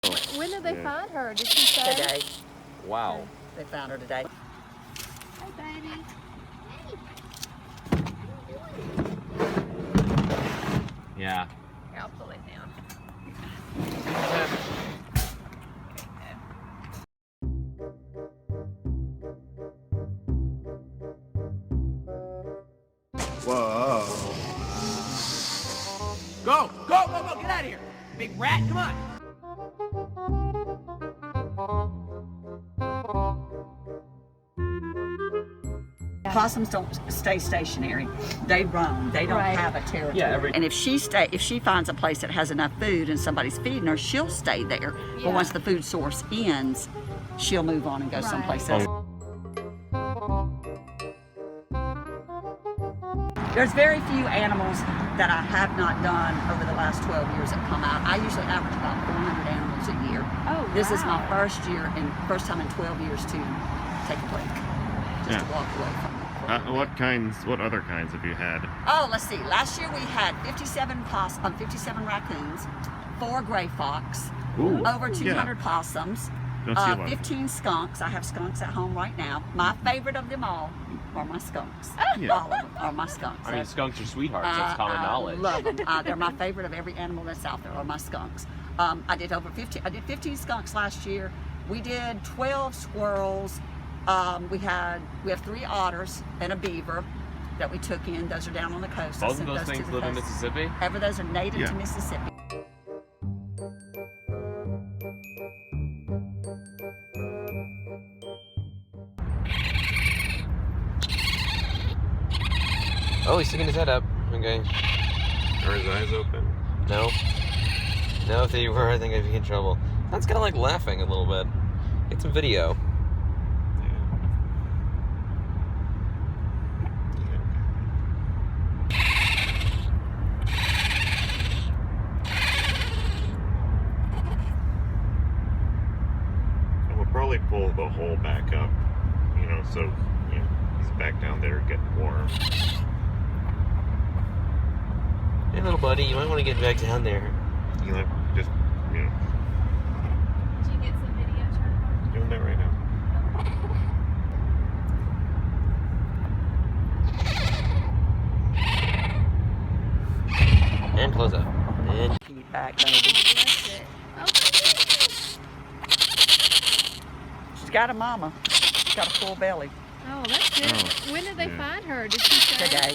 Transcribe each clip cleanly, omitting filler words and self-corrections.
When did they find her? Did she say? Today. Wow. They found her today. Hey, baby. Yeah. Here, I'll pull it down. Whoa. Go, go, go, go, get out of here. Big rat, come on. Possums don't stay stationary. They roam. They don't have a territory. Yeah, and if she finds a place that has enough food and somebody's feeding her, she'll stay there. Yeah. But once the food source ends, she'll move on and go someplace else. There's very few animals that I have not done over the last 12 years that come out. I usually average about 400 animals a year. Oh, This is my wow. first time in 12 years to take a break. Just to walk away from it. What other kinds have you had? Oh, let's see. Last year we had 57 raccoons, 4 gray fox, Ooh, over 200 possums, Don't see a lot. 15 skunks. I have skunks at home right now. My favorite of them all are my skunks. Yeah. All of them are my skunks. I mean, skunks are sweethearts. That's common knowledge. I love them. They're my favorite of every animal that's out there are my skunks. I did 15 skunks last year. We did 12 squirrels. We have 3 otters and a beaver that we took in. Those are down on the coast. Both of those things live in Mississippi? Those are native Yeah. to Mississippi. Oh, he's sticking his head up. Okay. Are his eyes open? No. No, if they were, I think I'd be in trouble. That's kind of like laughing a little bit. Get some video. We'll probably pull the hole back up, so he's back down there getting warm. Hey, little buddy, you might want to get back down there. You like just, Did you get some video turned on? doing that right now. And close up. And Keep back, baby. Bless it. Oh, She's got a mama. She's got a full belly. oh, that's good. Oh, When did they yeah. find her? Did she say? Today.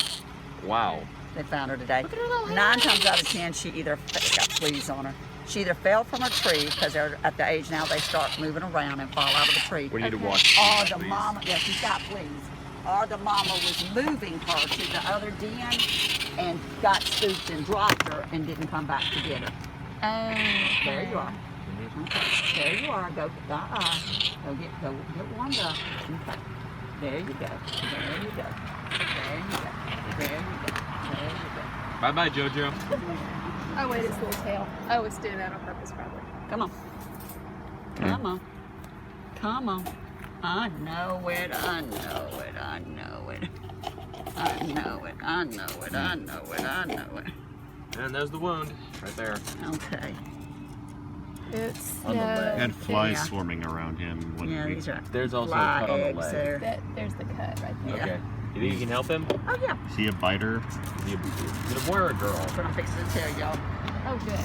wow. They found her today. Look at her little 9 hand. times out of 10, she either got fleas on her. She either fell from a tree because they're at the age now they start moving around and fall out of the tree. We need to Okay. watch. Or these, the please. mama, yeah, she's got fleas. Or the mama was moving her to the other den and got spooked and dropped her and didn't come back to get her. There you are. Okay. There you are. Go get warmed up. Okay. There you go. There you go. There you go. There you go. There you go. Bye-bye, Jojo. Oh, wait, it's a little tail. Oh, it's doing that on purpose, probably. Come on. Come on. Come on. I know it. I know it. I know it. I know it. I know it. I know it. I know it. And there's the wound right there. Okay. It's On the leg. And flies Yeah. swarming around him. When Yeah, we- these are There's also fly a cut on the eggs leg. there. there's the cut right there. Yeah. Okay. You think you can help him? Oh yeah. Is he a biter? Is it a boy or a girl? That's what I'm fixing to tell y'all. Oh, good.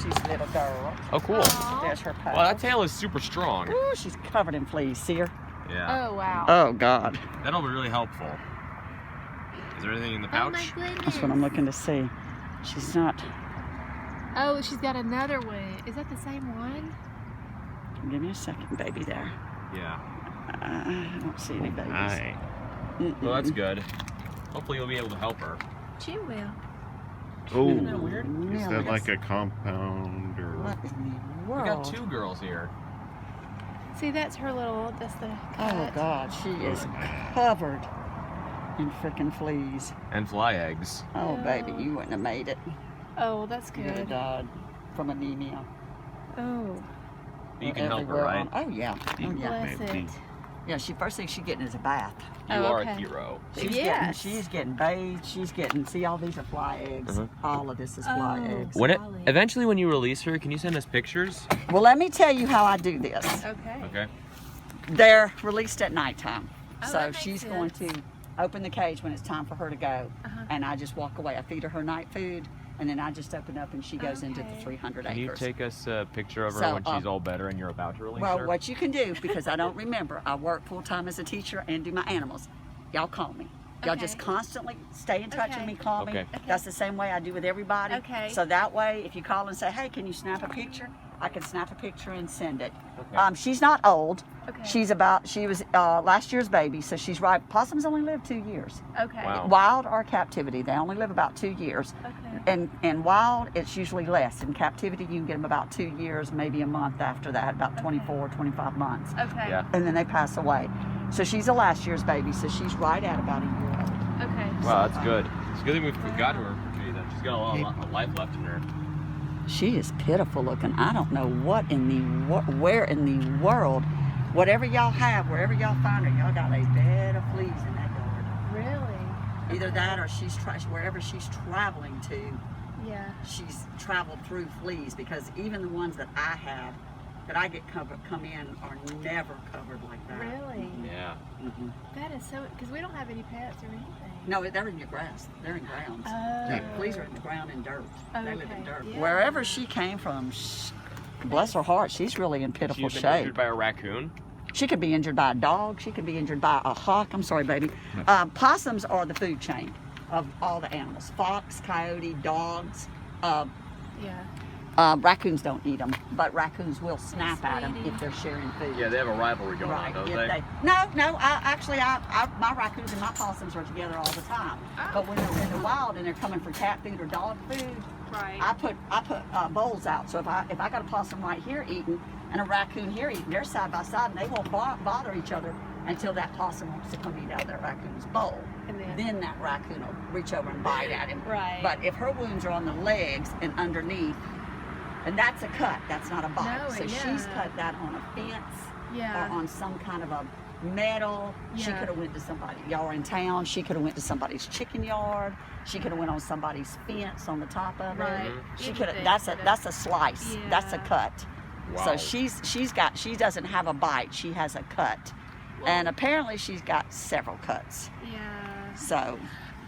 She's a little girl. Oh, cool. Aw. There's her paw. Well, that tail is super strong. Ooh, she's covered in fleas. See her? Yeah. Oh, wow. Oh God. That'll be really helpful. Is there anything in the Oh, my pouch? goodness. That's what I'm looking to see. She's not. Oh, she's got another one. Is that the same one? Give me a second, baby. There. Yeah. I don't see any babies. Aye. Well, that's good. Hopefully you'll be able to help her. She will. Oh, Isn't that weird? is that like a compound or? What in the We world? got 2 girls here. See, that's her little, that's the cut. Oh God, she is covered in freaking fleas. And fly eggs. Oh Yeah. baby, you wouldn't have made it. Oh, well, that's You would have good. died from anemia. Oh, But you can help her, Everywhere right? on- Oh yeah. Oh yeah. bless maybe. it. Yeah, first thing she's getting is a bath. You Oh, are okay. a hero. She's getting bathed. She's getting, see, all these are fly eggs. All of this is fly eggs. Eventually, when you release her, can you send us pictures? Well, let me tell you how I do this. Okay. Okay. They're released at nighttime. Oh, So that makes she's sense. going to open the cage when it's time for her to go. And I just walk away. I feed her night food, and then I just open up and she goes into the Okay. 300 Can you acres. take us a picture of her So, when she's all better and you're about to release Well, her? what you can do, because I don't remember, I work full-time as a teacher and do my animals. Y'all call me. Y'all just Okay. constantly stay in touch with Okay. me, call me. Okay. That's the same way I do with everybody. Okay. So that way, if you call and say, hey, can you snap a picture? I can snap a picture and send it. Okay. She's not old. Okay. She was last year's baby, so she's right. Possums only live 2 years. Okay. Wow. Wild or captivity, they only live about 2 years. Okay. And wild, it's usually less. In captivity, you can get them about 2 years, maybe a month after that, about 24, 25 months. Okay. Yeah. And then they pass away. So she's a last year's baby, so she's right at about a year old. Okay. Wow, that's good. It's a good thing we got to her. Then she's got a lot of life left in her. She is pitiful looking. I don't know where in the world, whatever y'all have, wherever y'all find her, y'all got a bed of fleas in that yard. Really? Either that or wherever she's traveling to, Yeah. she's traveled through fleas, because even the ones that I have, that I get come in, are never covered like that. Really? Yeah. hmm That is so, because we don't have any pets or anything. No, they're in your grass. They're in grounds. Oh. Fleas are in the ground and dirt. They live in Okay, dirt. yeah. Wherever she came from, bless her heart, she's really in pitiful She's been shape. injured by a raccoon. She could be injured by a dog. She could be injured by a hawk. I'm sorry, baby. Possums are the food chain of all the animals. Fox, coyote, dogs. Yeah. Raccoons don't eat them, but raccoons will snap at them if they're sharing food. Yeah, they have a rivalry going Right. on, don't if they? No. My raccoons and my possums are together all the time. Oh. But when they're in the wild and they're coming for cat food or dog food, Right. I put bowls out. So if I got a possum right here eating and a raccoon here eating, they're side by side and they won't bother each other until that possum wants to come eat out of that raccoon's bowl. And Then that raccoon will reach over and bite at him. Right. But if her wounds are on the legs and underneath, and that's a cut, that's not a bite. No, So yeah. she's cut that on a fence Yeah. or on some kind of a metal. She Yeah. could have went to somebody. Y'all are in town. She could have went to somebody's chicken yard. She could have went on somebody's fence on the top of it. Right. She could have. Anything That's a slice. That's a Yeah. cut. Wow. So she doesn't have a bite. She has a cut, and apparently she's got several cuts. Yeah. So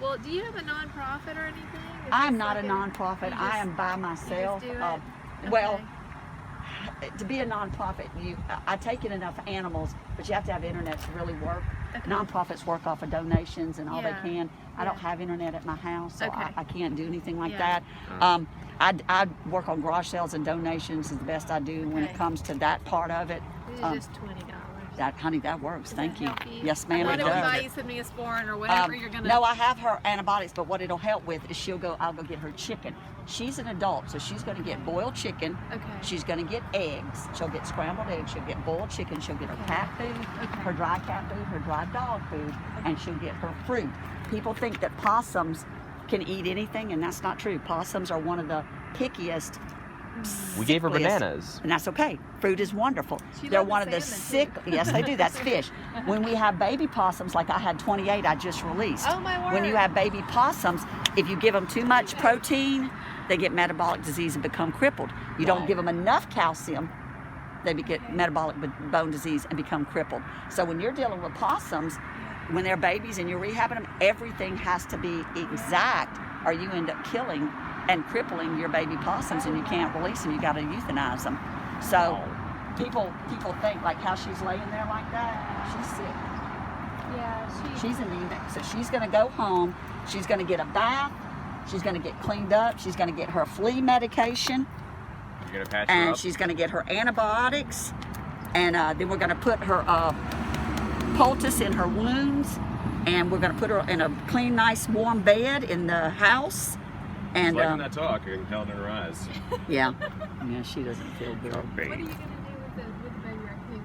Well, do you have a nonprofit or anything? Is I'm this not a like nonprofit. you I just- am by myself. do it? Well, Okay. to be a nonprofit, I take in enough animals, but you have to have internet to really work. Okay. Nonprofits work off of donations and all Yeah. they can. I don't Yeah. have internet at my house, so Okay. I can't do anything like Yeah. that. I work on garage sales and donations is the best I do when it Okay. comes to that part of it. This is just $20. Honey, that works. Does Thank that you. help you? Yes, ma'am, I it want to does. buy you some Neosporin or whatever you're gonna. No, I have her antibiotics, but what it'll help with is I'll go get her chicken. She's an adult, so she's going to get boiled chicken. Okay. She's going to get eggs. She'll get scrambled eggs. She'll get boiled chicken. She'll get her Okay. cat food, Okay. her dry cat food, her dry dog food, and she'll get her fruit. People think that possums can eat anything, and that's not true. Possums are one of the pickiest. We gave her sickliest- bananas. and that's okay. Fruit is wonderful. She They're loved the one of the salmon, sick. too. Yes, they do. That's fish. When we have baby possums, like I had 28, I just released. Oh, my When you word. have baby possums, if you give them too much protein, they get metabolic disease and become crippled. You don't Wow. give them enough calcium, they get metabolic bone disease and become crippled. So when you're dealing with possums, when they're babies and you're rehabbing them, everything has to be exact, or you end up killing and crippling your baby possums, and you can't release them. You got to euthanize them. So people think like how she's laying there like that. She's sick. Yeah, She's anemic. So she's going to go home. She's going to get a bath. She's going to get cleaned up. She's going to get her flea medication, You're gonna patch her and up. she's going to get her antibiotics, and then we're going to put her poultice in her wounds, and we're going to put her in a clean, nice, warm bed in the house. And She's liking that talk. I can tell it in her eyes. yeah, she doesn't feel good. What are you gonna do with the baby raccoon?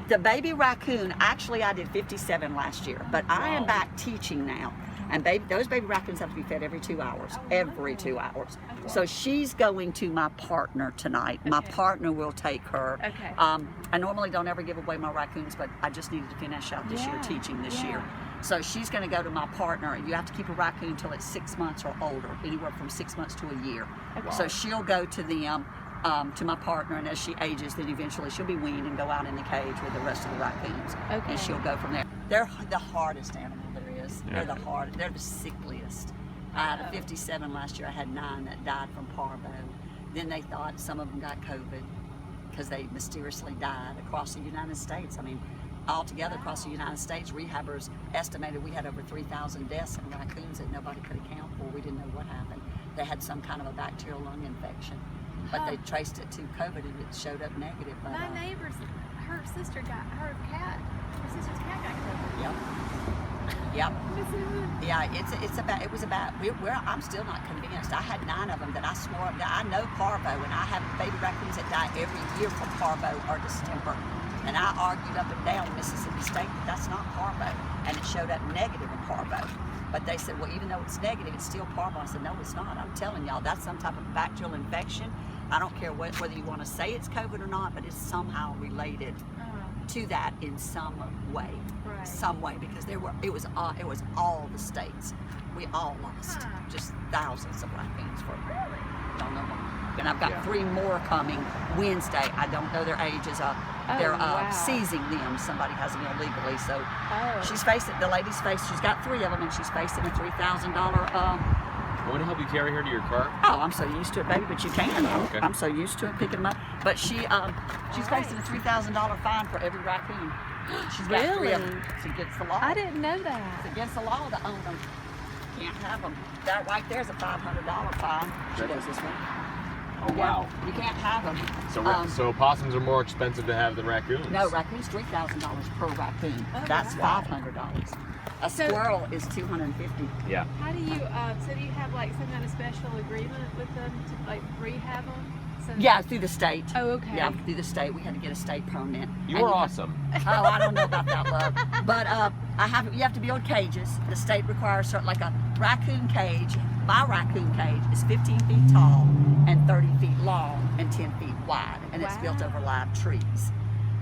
The baby raccoon, actually I did 57 last year, but I am Wow. back teaching now. And those baby raccoons have to be fed every 2 hours. Every 2 hours. So she's going to my partner tonight. My partner will take her. Okay. I normally don't ever give away my raccoons, but I just needed to finish out this year teaching this year. So she's going to go to my partner. You have to keep a raccoon until it's 6 months or older, anywhere from 6 months to a year. Okay. So she'll go to them. To my partner, and as she ages, then eventually she'll be weaned and go out in the cage with the rest of the raccoons. Okay. And she'll go from there. They're the hardest animal there is. Yeah. They're the sickliest. I had a 57 last year. I had 9 that died from parvo. Then they thought some of them got COVID because they mysteriously died across the United States. I mean, altogether across the United States, rehabbers estimated we had over 3,000 deaths in raccoons that nobody could account for. We didn't know what happened. They had some kind of a bacterial lung infection. But they traced it to COVID and it showed up negative. But, My neighbor's, her sister's cat got COVID. Yep. Yep. Yeah, it was about, I'm still not convinced. I had 9 of them that I swore, that I know parvo, and I have baby raccoons that die every year from parvo or distemper. And I argued up and down Mississippi State that that's not parvo, and it showed up negative in parvo. But they said, well, even though it's negative, it's still parvo. I said, no, it's not. I'm telling y'all, that's some type of bacterial infection. I don't care whether you want to say it's COVID or not, but it's somehow related to that in some way. Right. Some way, because it was all the states. We all lost just thousands of raccoons for don't know why. And I've got 3 more coming Wednesday. I don't know their ages. They're seizing them. Somebody has them illegally. So she's facing, the lady's faced, she's got 3 of them, and she's facing a $3,000 Want to help you carry her to your car? Oh, I'm so used to it, baby, but you can. Okay. I'm so used to it, picking them up. But she's facing a $3,000 fine for every raccoon. She's got 3 of them. It's against the law. I didn't know that. It's against the law to own them. Can't have them. That right there's a $500 fine. She does this one. Oh, wow. You can't have them. So possums are more expensive to have than raccoons? No, raccoons $3,000 per raccoon. Oh, That's wow. $500. A squirrel is $250. Yeah. How do you, so do you have like some kind of special agreement with them to like rehab them? So Yeah, through the state. Oh, okay. Yeah, through the state. We had to get a state permit. You And are have- awesome. Oh, I don't know about that, love. But you have to build cages. The state requires like a raccoon cage. My raccoon cage is 15 feet tall and 30 feet long and 10 feet wide, and it's built over live trees.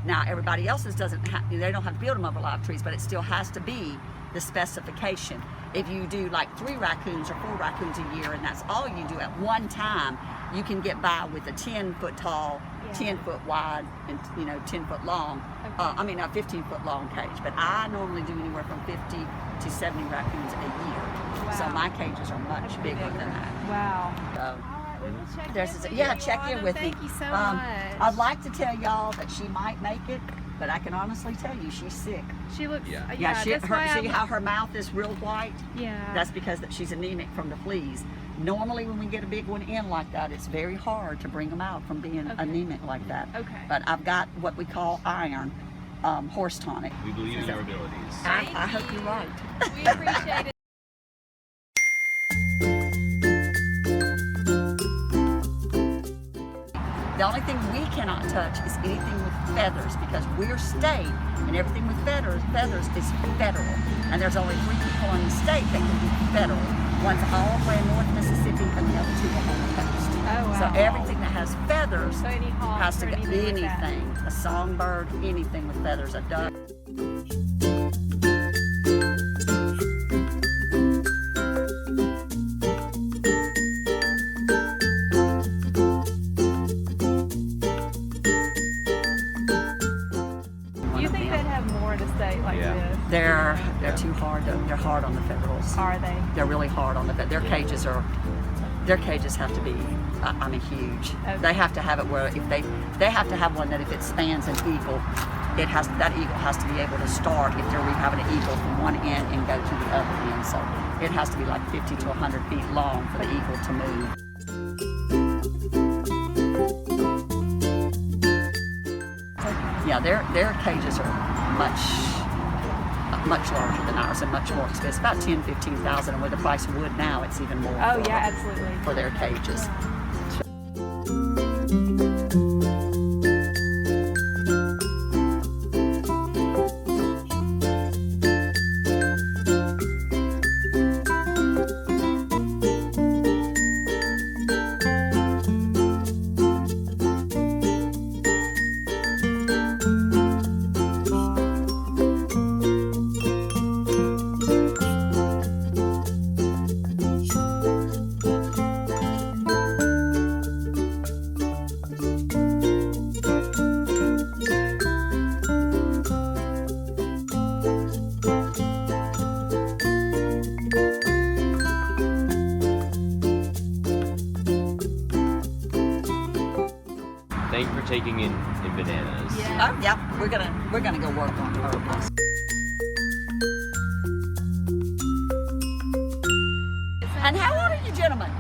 Now everybody else's they don't have to build them over live trees, but it still has to be the specification. If you do like 3 raccoons or 4 raccoons a year, and that's all you do at one time, you can get by with a 10-foot tall, 10-foot wide, and 10-foot long. I mean a 15-foot long cage. But I normally do anywhere from 50 to 70 raccoons a year. Wow. So my cages are much bigger than that. Wow. So, All right, well, we'll check there's in this, with yeah, you, check in Yolanda. with me. Thank you so much. I'd like to tell y'all that she might make it, but I can honestly tell you she's sick. She looks. Yeah. That's why See how her mouth is real white? Yeah. That's because she's anemic from the fleas. Normally when we get a big one in like that, it's very hard to bring them out from being anemic like that. Okay. But I've got what we call iron, horse tonic. We believe in your abilities. I hope you're right. We appreciate it. The only thing we cannot touch is anything with feathers, because we're state, and everything with feathers is federal. And there's only 3 people in the state that can be federal. One's all the way in North Mississippi, and the other 2 are on the coast. Oh, wow. So everything that has feathers So any hawks has to or go, anything like that. anything, a songbird, anything with feathers, a duck. You think they'd have more in a state like this? They're too hard. They're hard on the federals. Are they? They're really hard on their cages have to be huge. Okay. They have to have it where if they have to have one that if it spans an eagle, that eagle has to be able to start if they're rehabbing an eagle from one end and go to the other end. So it has to be like 50 to 100 feet long for the eagle to move. Yeah, their cages are much larger than ours and much more expensive. About $10,000-15,000, and with the price of wood now, it's even more. Oh yeah, absolutely. For their cages. partaking in bananas. Yeah. Oh, yep. We're gonna go work on purpose. And how old are you, gentlemen?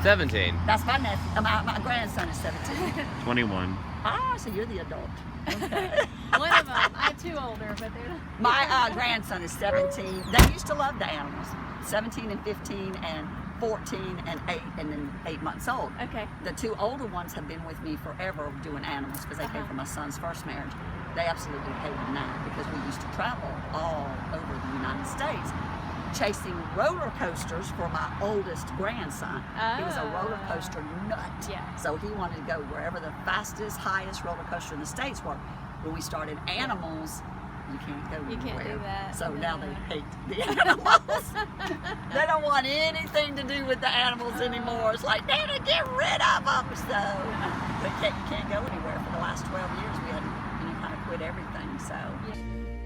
17. That's my nephew. My grandson is 17. 21. Ah, so you're the adult. Okay. One of them. I have two older, but they're not. My grandson is 17. They used to love the animals. 17 and 15 and 14 and 8 and then 8 months old. Okay. The two older ones have been with me forever doing animals because they came from my son's first marriage. They absolutely hate them now because we used to travel all over the United States chasing roller coasters for my oldest grandson. He was a roller coaster nut. Yeah. So he wanted to go wherever the fastest, highest roller coaster in the States were. When we started animals, you can't go You anywhere. can't do that. So No. now they hate the animals. They don't want anything to do with the animals anymore. It's like, Nana, get rid of them. So they can't go anywhere. For the last 12 years, we had kind of quit everything. So.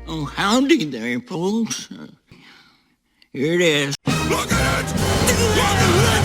Oh, howdy there, folks. Here it is. Look at it! Look at it!